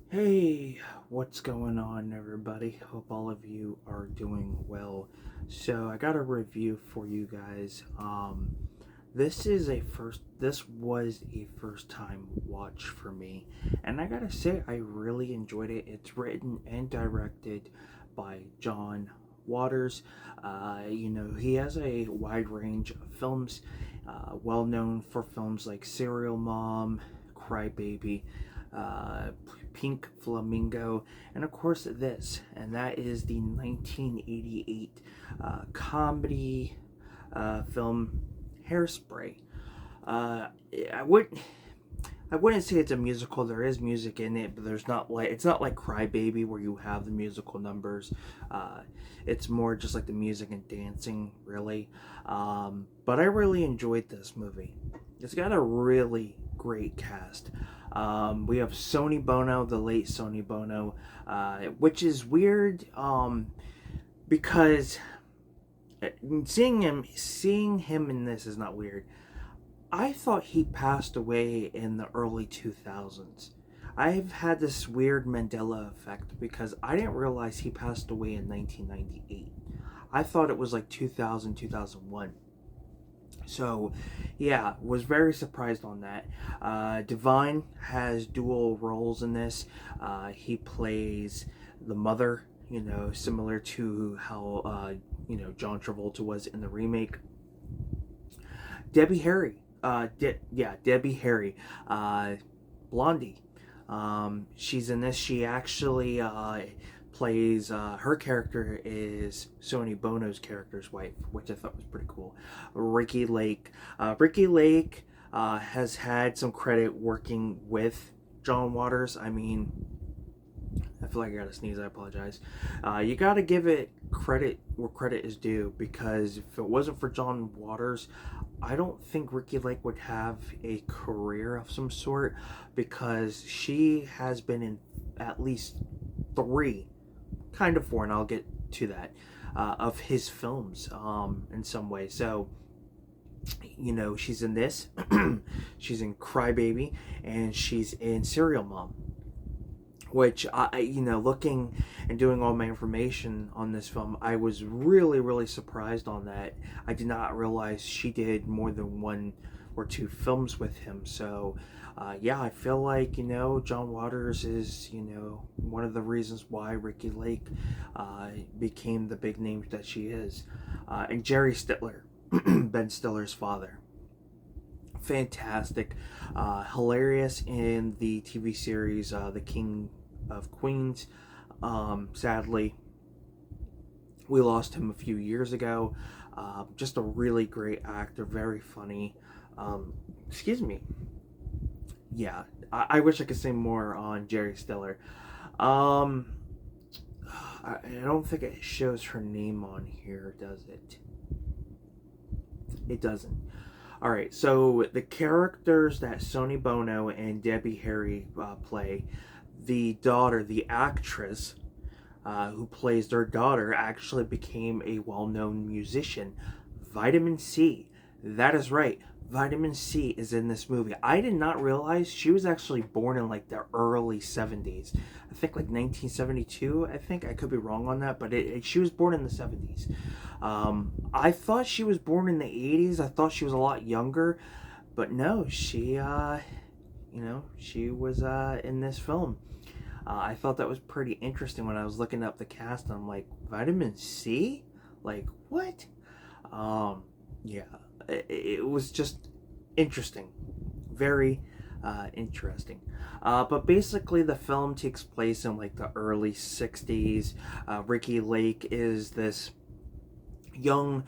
Hey, what's going on, everybody? Hope all of you are doing well. So, I got a review for you guys. This was a first time watch for me, and I gotta say, I really enjoyed it. It's written and directed by John Waters. He has a wide range of films, well known for films like Serial Mom, Cry Baby, uh, Pink Flamingo, and of course this, and that is the 1988 comedy film Hairspray. Uh, I would I wouldn't say it's a musical. There is music in it, but it's not like Cry Baby where you have the musical numbers. Uh, it's more just like the music and dancing, really. But I really enjoyed this movie. It's got a really great cast. We have Sonny Bono, the late Sonny Bono, which is weird because seeing him in this is not weird. I thought he passed away in the early 2000s. I've had this weird Mandela effect because I didn't realize he passed away in 1998. I thought it was like 2000, 2001. So, yeah, was very surprised on that. Divine has dual roles in this. He plays the mother, similar to how, John Travolta was in the remake. Debbie Harry. Debbie Harry. Blondie. She's in this. She actually plays, her character is Sonny Bono's character's wife, which I thought was pretty cool. Ricky Lake. Ricky Lake has had some credit working with John Waters. I mean, I feel like I gotta sneeze. I apologize. You gotta give it credit where credit is due because if it wasn't for John Waters, I don't think Ricky Lake would have a career of some sort because she has been in at least three, kind of four, and I'll get to that, of his films in some way. So, she's in this, she's in Crybaby, and she's in Serial Mom, which looking and doing all my information on this film, I was really, really surprised on that. I did not realize she did more than one or two films with him. So, yeah, I feel like, John Waters is, one of the reasons why Ricky Lake became the big name that she is. And Jerry Stiller, Ben Stiller's father. Fantastic, hilarious in the TV series The King of Queens. Sadly, we lost him a few years ago. Just a really great actor, very funny. Excuse me. Yeah, I wish I could say more on Jerry Stiller. Um, I don't think it shows her name on here, does it? It doesn't. All right, so the characters that Sonny Bono and Debbie Harry play, the daughter, the actress who plays their daughter, actually became a well known musician. Vitamin C. That is right. Vitamin C is in this movie. I did not realize she was actually born in like the early 70s. I think like 1972. I think I could be wrong on that, but she was born in the 70s. I thought she was born in the 80s. I thought she was a lot younger, but no, she was in this film. I thought that was pretty interesting when I was looking up the cast. And I'm like, Vitamin C? Like, what? Yeah, it was just interesting. Very interesting. But basically, the film takes place in like the early 60s. Ricky Lake is this young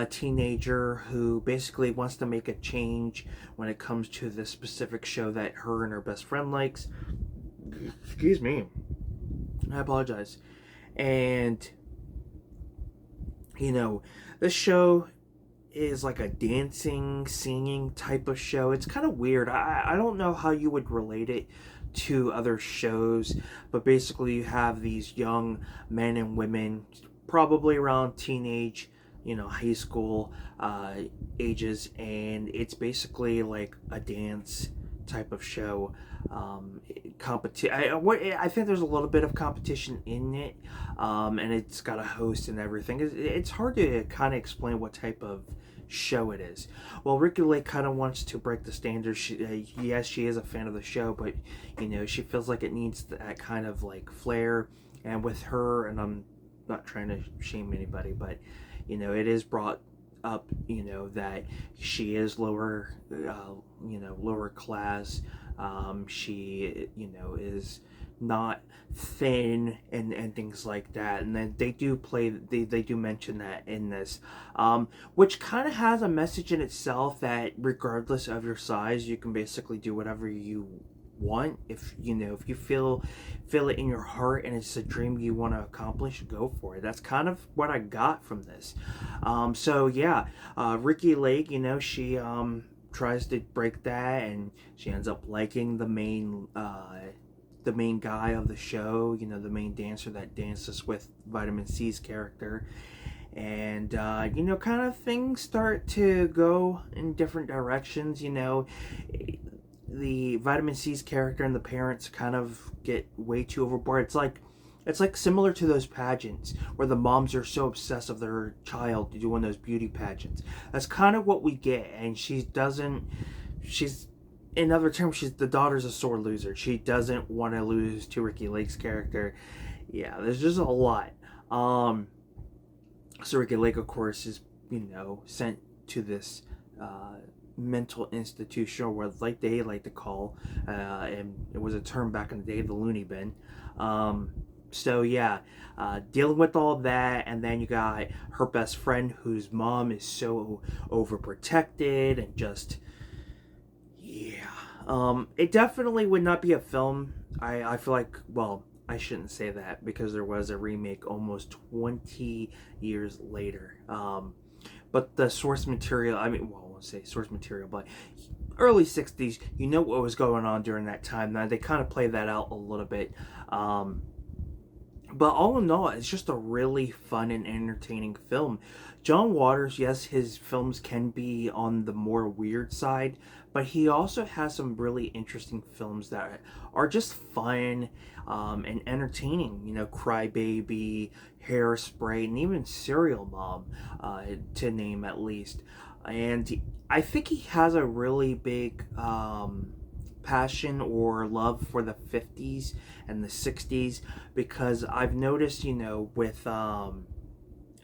teenager who basically wants to make a change when it comes to this specific show that her and her best friend likes. Excuse me. I apologize. And, this show is like a dancing, singing type of show. It's kind of weird. I don't know how you would relate it to other shows, but basically, you have these young men and women, probably around teenage, high school ages, and it's basically like a dance type of show. I think there's a little bit of competition in it, and it's got a host and everything. It's hard to kind of explain what type of show it is. Well, Ricky Lake kind of wants to break the standards. Yes, she is a fan of the show, but she feels like it needs that kind of like flair. And with her, and I'm not trying to shame anybody, but it is brought up, that she is lower class. She, is not thin and things like that. And then they do mention that in this, which kind of has a message in itself that regardless of your size, you can basically do whatever you want. If you feel it in your heart and it's a dream you want to accomplish, go for it. That's kind of what I got from this. So yeah, Ricky Lake, she tries to break that, and she ends up liking the main guy of the show, the main dancer that dances with Vitamin C's character. And kind of things start to go in different directions. The Vitamin C's character and the parents kind of get way too overboard. It's like similar to those pageants where the moms are so obsessed of their child doing those beauty pageants. That's kind of what we get. And in other terms, the daughter's a sore loser. She doesn't want to lose to Ricky Lake's character. Yeah, there's just a lot. So Ricky Lake, of course, is sent to this mental institution, or what they like to call, and it was a term back in the day, the loony bin. So yeah, dealing with all that, and then you got her best friend whose mom is so overprotected and just, yeah. It definitely would not be a film. I feel like, well, I shouldn't say that because there was a remake almost 20 years later. But the source material, I won't say source material, but early 60s, what was going on during that time. Now, they kind of play that out a little bit. But all in all, it's just a really fun and entertaining film. John Waters, yes, his films can be on the more weird side, but he also has some really interesting films that are just fun and entertaining. Cry Baby, Hairspray, and even Serial Mom, to name at least. And I think he has a really big passion or love for the 50s and the 60s, because I've noticed, with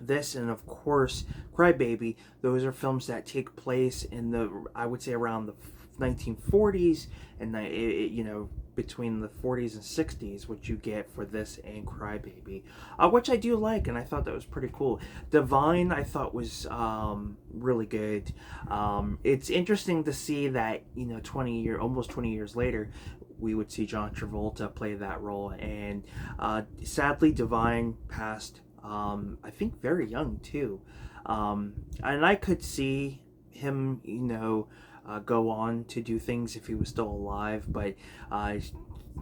this and of course Crybaby, those are films that take place in I would say around the 1940s, and between the 40s and 60s, which you get for this and Crybaby, which I do like, and I thought that was pretty cool. Divine, I thought was really good. It's interesting to see that almost 20 years later, we would see John Travolta play that role, and sadly, Divine passed. I think very young too, and I could see him, go on to do things if he was still alive. But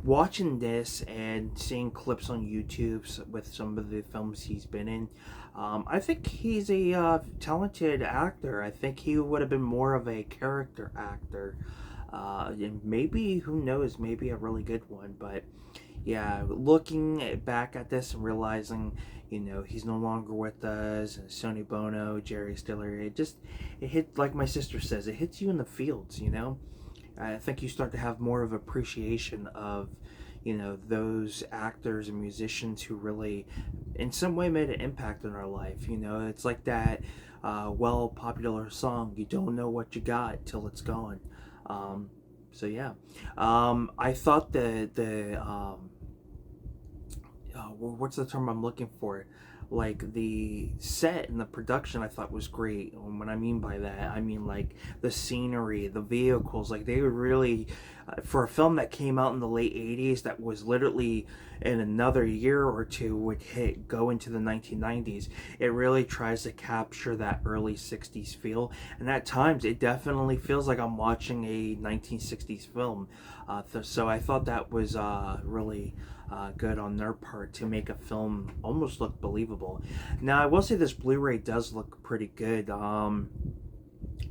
watching this and seeing clips on YouTube with some of the films he's been in, I think he's a talented actor. I think he would have been more of a character actor, and maybe, who knows, maybe a really good one. But yeah, looking back at this and realizing, he's no longer with us, and Sonny Bono, Jerry Stiller, it hit, like my sister says, it hits you in the feels. I think you start to have more of appreciation of, those actors and musicians who really, in some way, made an impact in our life. It's like that popular song, you don't know what you got till it's gone. So yeah, I thought what's the term I'm looking for? Like, the set and the production I thought was great. And what I mean by that, I mean like the scenery, the vehicles. Like, they were really, for a film that came out in the late 80s, that was literally in another year or two would go into the 1990s. It really tries to capture that early 60s feel, and at times it definitely feels like I'm watching a 1960s film. So I thought that was really good on their part to make a film almost look believable. Now, I will say this Blu-ray does look pretty good.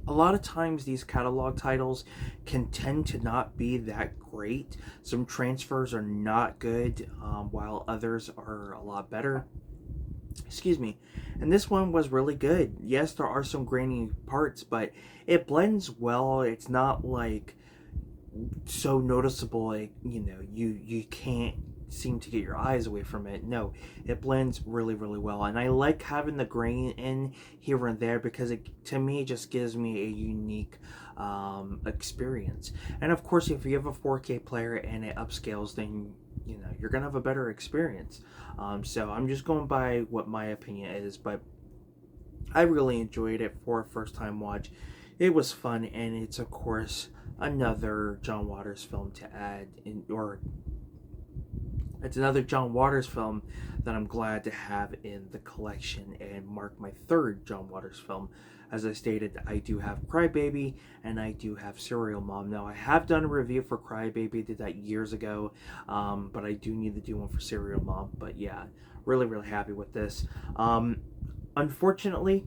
a lot of times these catalog titles can tend to not be that great. Some transfers are not good, while others are a lot better. Excuse me. And this one was really good. Yes, there are some grainy parts, but it blends well. It's not like so noticeable, like, you can't seem to get your eyes away from it. No, it blends really, really well, and I like having the grain in here and there because it, to me, just gives me a unique experience. And of course, if you have a 4K player and it upscales, then you're gonna have a better experience. So I'm just going by what my opinion is, but I really enjoyed it for a first time watch. It was fun, and it's of course another John Waters film to add in, or it's another John Waters film that I'm glad to have in the collection and mark my third John Waters film. As I stated, I do have Crybaby and I do have Serial Mom. Now, I have done a review for Crybaby, did that years ago, but I do need to do one for Serial Mom. But yeah, really, really happy with this. Unfortunately,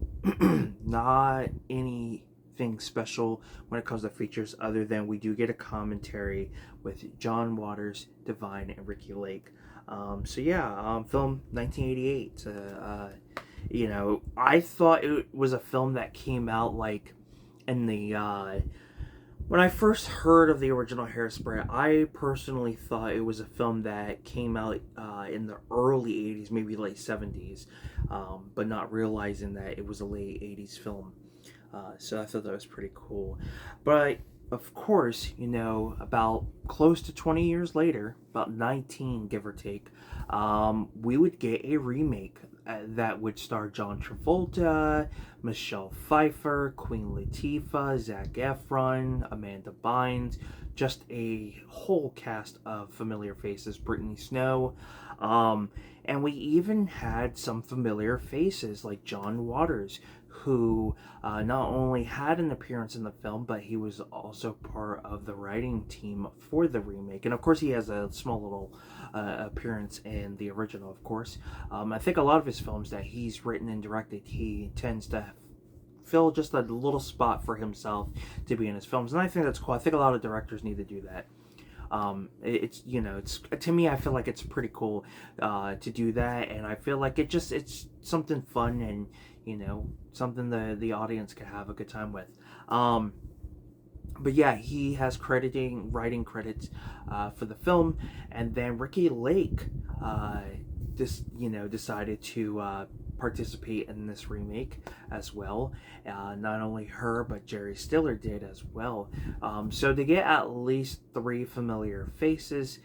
not anything special when it comes to features other than we do get a commentary with John Waters, Divine, and Ricky Lake. So yeah, film 1988. I thought it was a film that came out like in the when I first heard of the original Hairspray, I personally thought it was a film that came out in the early 80s, maybe late 70s, but not realizing that it was a late 80s film. So I thought that was pretty cool. But of course, about close to 20 years later, about 19 give or take, we would get a remake that would star John Travolta, Michelle Pfeiffer, Queen Latifah, Zac Efron, Amanda Bynes, just a whole cast of familiar faces, Brittany Snow, and we even had some familiar faces like John Waters, who not only had an appearance in the film, but he was also part of the writing team for the remake. And of course, he has a small little appearance in the original, of course. I think a lot of his films that he's written and directed, he tends to fill just a little spot for himself to be in his films. And I think that's cool. I think a lot of directors need to do that. It's to me, I feel like it's pretty cool to do that, and I feel like it's something fun and something the audience can have a good time with. But yeah, he has writing credits for the film, and then Ricky Lake decided to participate in this remake as well. Not only her, but Jerry Stiller did as well. So to get at least 3 familiar faces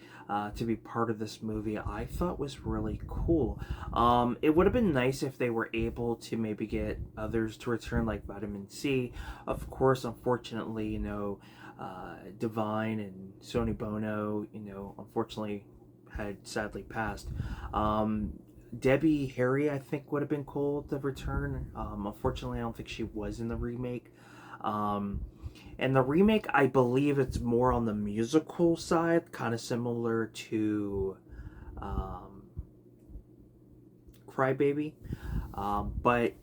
to be part of this movie, I thought was really cool. It would have been nice if they were able to maybe get others to return, like Vitamin C. Of course, unfortunately, Divine and Sonny Bono, unfortunately had sadly passed. Debbie Harry, I think, would have been cool to return. Unfortunately, I don't think she was in the remake. And the remake, I believe it's more on the musical side, kind of similar to Crybaby. But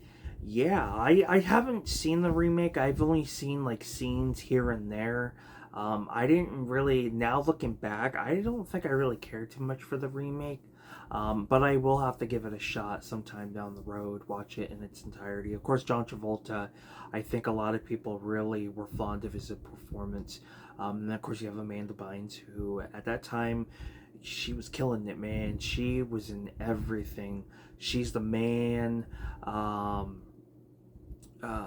yeah, I haven't seen the remake. I've only seen like scenes here and there. I didn't really, now looking back, I don't think I really cared too much for the remake. But I will have to give it a shot sometime down the road, watch it in its entirety. Of course, John Travolta, I think a lot of people really were fond of his performance. And of course, you have Amanda Bynes, who at that time, she was killing it, man. She was in everything. She's the Man,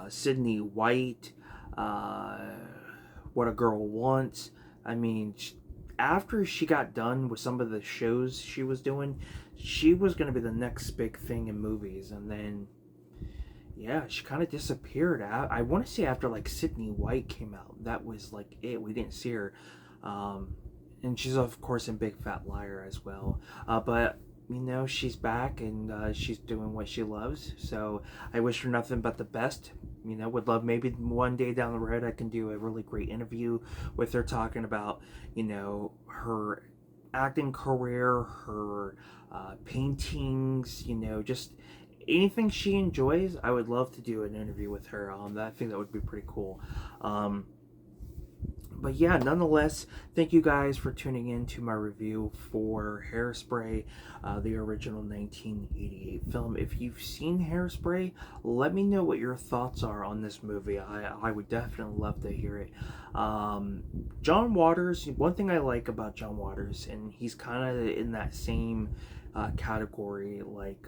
Sydney White, What a Girl Wants. I mean, after she got done with some of the shows she was doing, she was going to be the next big thing in movies. And then, yeah, she kind of disappeared. I want to say after like Sydney White came out, that was like it. We didn't see her. And she's of course in Big Fat Liar as well. But she's back and she's doing what she loves. So I wish her nothing but the best. Would love maybe one day down the road I can do a really great interview with her talking about, her acting career, her paintings, just anything she enjoys, I would love to do an interview with her. I think that would be pretty cool. Um, but yeah, nonetheless, thank you guys for tuning in to my review for Hairspray, the original 1988 film. If you've seen Hairspray, let me know what your thoughts are on this movie. I would definitely love to hear it. John Waters, one thing I like about John Waters, and he's kind of in that same category like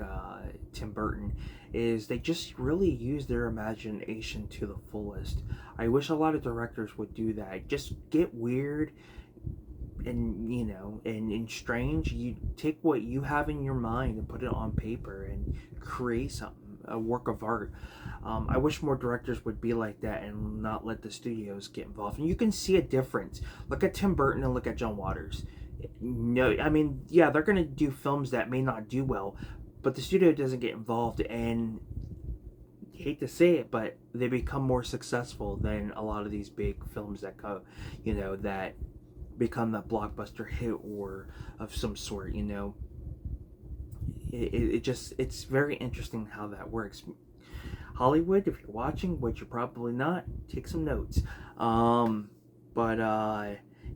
Tim Burton, is they just really use their imagination to the fullest. I wish a lot of directors would do that. Just get weird and and strange. You take what you have in your mind and put it on paper and create something, a work of art. I wish more directors would be like that and not let the studios get involved. And you can see a difference. Look at Tim Burton and look at John Waters. No, I mean, yeah, they're gonna do films that may not do well, but the studio doesn't get involved, and hate to say it, but they become more successful than a lot of these big films that go, that become that blockbuster hit or of some sort. It's very interesting how that works. Hollywood, if you're watching, which you're probably not, take some notes. But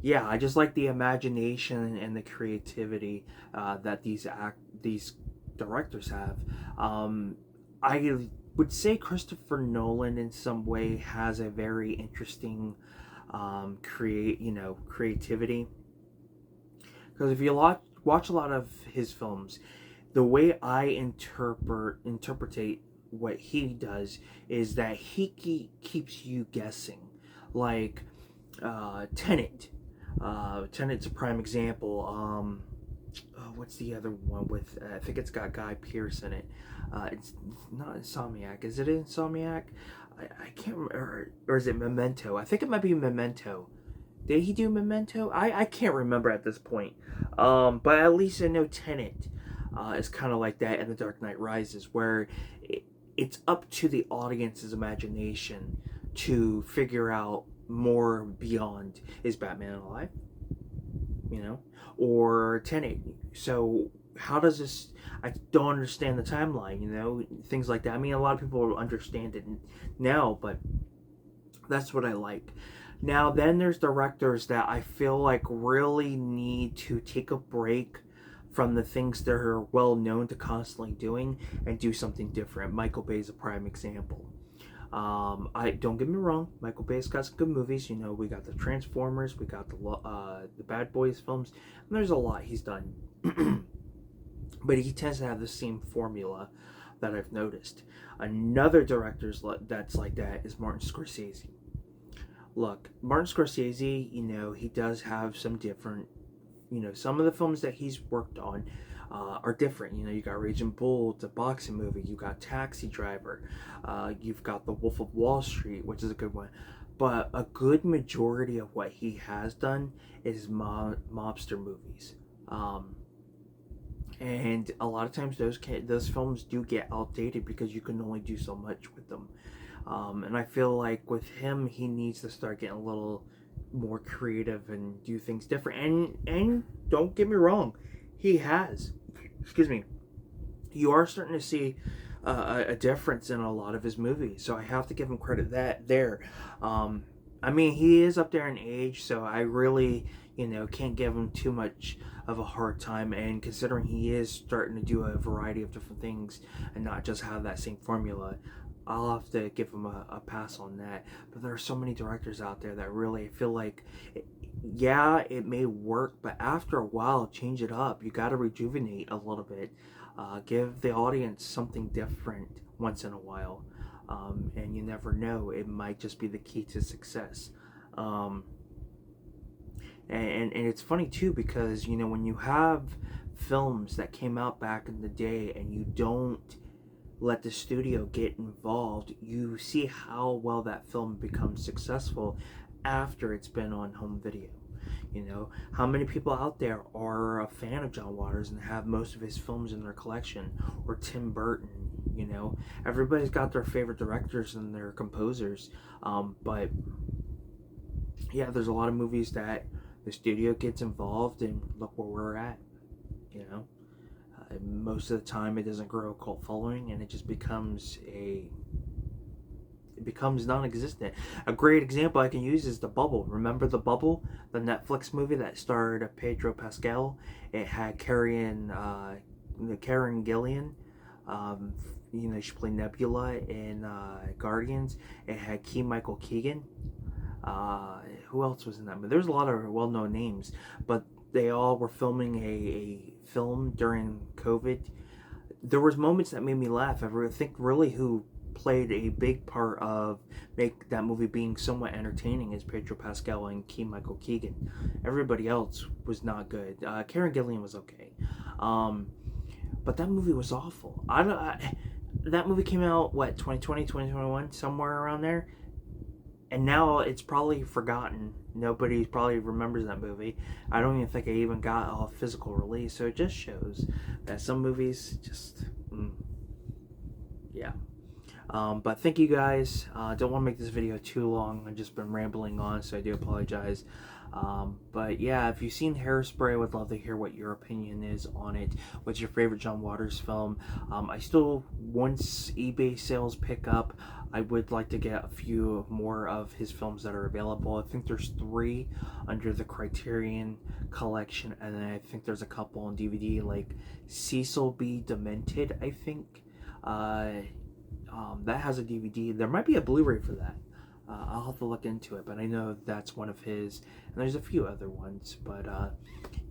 yeah, I just like the imagination and the creativity that these directors have. I would say Christopher Nolan in some way has a very interesting creativity, because if you watch a lot of his films, the way I interpretate what he does is that he keeps you guessing, like Tenet. Tenet's a prime example. What's the other one with? I think it's got Guy Pearce in it. It's not Insomniac. Is it Insomniac? I can't remember. Or is it Memento? I think it might be Memento. Did he do Memento? I can't remember at this point. But at least I know Tenet is kind of like that, and The Dark Knight Rises, where it's up to the audience's imagination to figure out more beyond, is Batman alive? Or Tenet. So how does this? I don't understand the timeline. Things like that. I mean, a lot of people understand it now, but that's what I like. Now, then there's directors that I feel like really need to take a break from the things they're well known to constantly doing and do something different. Michael Bay is a prime example. I don't get me wrong, Michael Bay's got some good movies. We got the Transformers, we got the Bad Boys films, and there's a lot he's done. But he tends to have the same formula that I've noticed. Another director that's like that is Martin Scorsese. Look, Martin Scorsese, he does have some different, some of the films that he's worked on are different. You got Raging Bull, the boxing movie. You got Taxi Driver. You've got The Wolf of Wall Street, which is a good one. But a good majority of what he has done is mobster movies. And a lot of times those films do get outdated because you can only do so much with them. And I feel like with him, he needs to start getting a little more creative and do things different. And don't get me wrong, he has. Excuse me. You are starting to see a difference in a lot of his movies, so I have to give him credit there. I mean, he is up there in age, so I really, can't give him too much of a hard time. And considering he is starting to do a variety of different things and not just have that same formula, I'll have to give him a pass on that. But there are so many directors out there that really feel like, yeah, it may work, but after a while, change it up. You got to rejuvenate a little bit. Give the audience something different once in a while. And you never know, it might just be the key to success. And it's funny too, because when you have films that came out back in the day and you don't let the studio get involved, you see how well that film becomes successful after it's been on home video. How many people out there are a fan of John Waters and have most of his films in their collection, or Tim Burton. Everybody's got their favorite directors and their composers, but yeah, there's a lot of movies that the studio gets involved, and look where we're at. Most of the time, it doesn't grow a cult following, and it just becomes non-existent. A great example I can use is The Bubble. Remember The Bubble, the Netflix movie that starred Pedro Pascal? It had Karen Gillian. She played Nebula in Guardians. It had Michael Keegan. Who else was in that movie? There's a lot of well-known names, but they all were filming a film during COVID. There was moments that made me laugh. I think really who played a big part of make that movie being somewhat entertaining is Pedro Pascal and Michael Keegan. Everybody else was not good. Karen Gillian was okay, but that movie was awful. That movie came out 2020, 2021, somewhere around there, and now it's probably forgotten. Nobody probably remembers that movie. I don't even think it even got a physical release. So it just shows that some movies just, yeah. But thank you guys. Don't want to make this video too long. I've just been rambling on, so I do apologize. But yeah, if you've seen Hairspray, I would love to hear what your opinion is on it. What's your favorite John Waters film? Once eBay sales pick up, I would like to get a few more of his films that are available. I think there's 3 under the Criterion collection, and then I think there's a couple on DVD, like Cecil B. Demented, I think. That has a DVD. There might be a Blu-ray for that. I'll have to look into it, but I know that's one of his, and there's a few other ones. But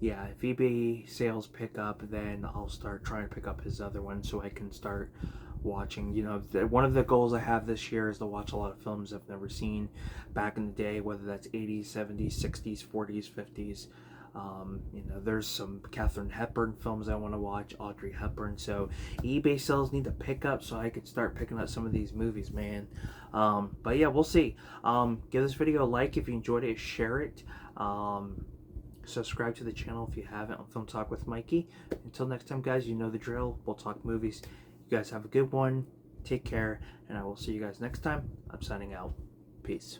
yeah, if eBay sales pick up, then I'll start trying to pick up his other one so I can start watching. One of the goals I have this year is to watch a lot of films I've never seen back in the day, whether that's 80s, 70s, 60s, 40s, 50s. There's some Katharine Hepburn films I want to watch, Audrey Hepburn. So eBay sales need to pick up so I could start picking up some of these movies, man. But yeah, we'll see. Give this video a like if you enjoyed it, share it. Subscribe to the channel if you haven't on Film Talk with Mikey. Until next time, guys, you know the drill. We'll talk movies. You guys have a good one. Take care, and I will see you guys next time. I'm signing out. Peace.